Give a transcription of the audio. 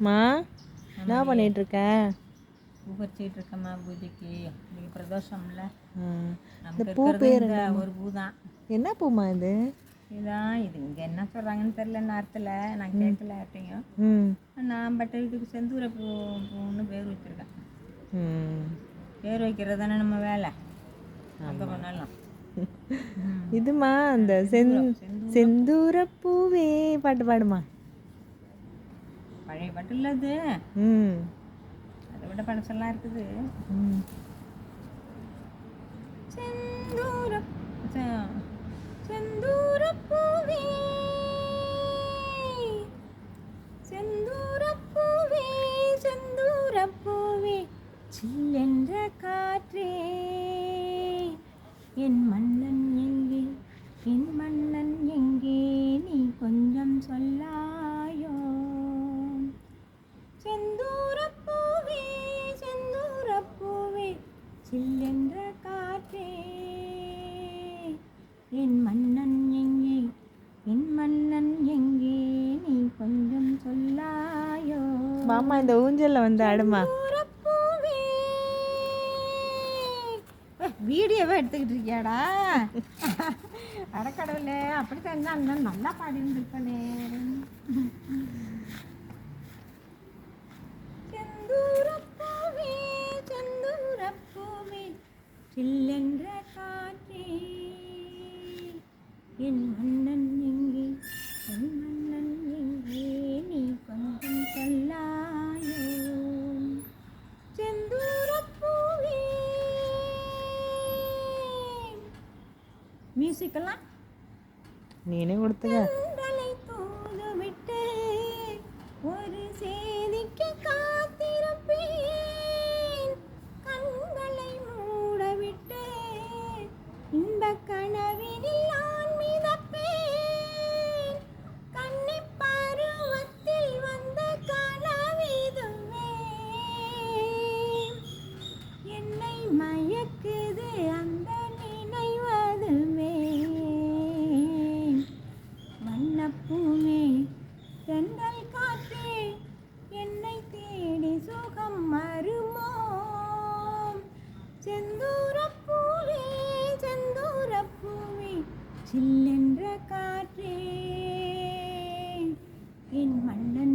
மா என்ன பண்ணிட்டு இருக்க? பூ பறிச்சிட்டு இருக்கம்மா பூஜைக்கு. இன்னைக்கு பிரதோஷம்ல. இந்த நமக்கு பூ இருக்கிறது பேர் இந்த என்னம்மா? ஒரு பூ தான். என்ன பூமா இது? இதான் இது இங்கே என்ன சொல்கிறாங்கன்னு தெரில நேரத்தில் நான் கேட்கல யார்ட்டையும். ம் நான் பட் இதுக்கு செந்தூர பூன்னு பேர் வச்சுருக்கேன். ம் பேர் வைக்கிறது தானே நம்ம வேலை, அங்கே பண்ணலாம். இதுமா அந்த செந்தூரம் செந்தூர பூவே பாட்டு பாடுமா. பழைய பாட்டு இல்லை அது, ம் அதை விட பழசெல்லாம் இருக்குது. ம் செந்தூரம் செந்தூரப்பூவே செந்தூரப்பூவே செந்தூரப்பூவே சில்லென்ற காற்றே என் மன்னன் எங்கே, என் மன்னன் எங்கே, நீ கொஞ்சம் சொல்லாயோ. செந்தூரப்பூவே செந்தூரப்பூவே சில்லென்ற காற்றே என் மன்னன் எங்கே, என் மன்னன் எங்கே, நீ கொஞ்சம் சொல்லாயோ. மாமா இந்த ஊஞ்சல்ல வந்து ஆடுமா. செந்தூரப்பூவே. வீடியோவை எடுத்துக்கிட்டு இருக்கியாடா? அடக்கடவுளே, அப்படித்தான் இருந்தா நல்லா பாடிருந்துருப்பனே. செந்தூரப்பூவே செந்தூரப்பூவே சில்லென்ற காற்றே என் மன்னன் எங்கே, என் மன்னன் எங்கே, நீ கொஞ்சம் சொல்லாயோ. செந்தூரப்பூவே. மியூசிக்கெல்லாம் நீனே கொடுத்துக்க. கண்களை தூதுவிட்டு ஒரு சேதிக்கு காத்திருப்பேன், கண்களை மூடவிட்டு இந்த கனவினில் நான் மிதப்பேன், கன்னி பருவத்தில் வந்த கனவிதுவே என்னை மயக்குது அந்த நினைவதுவே. வண்ணப்பூவே தென்றல் காற்றே என்னை தேடி சுகம் மருமோ. செந்தூரப்பூவே செந்தூரப்பூவே சில்லென்ற காற்றே என் மன்னன்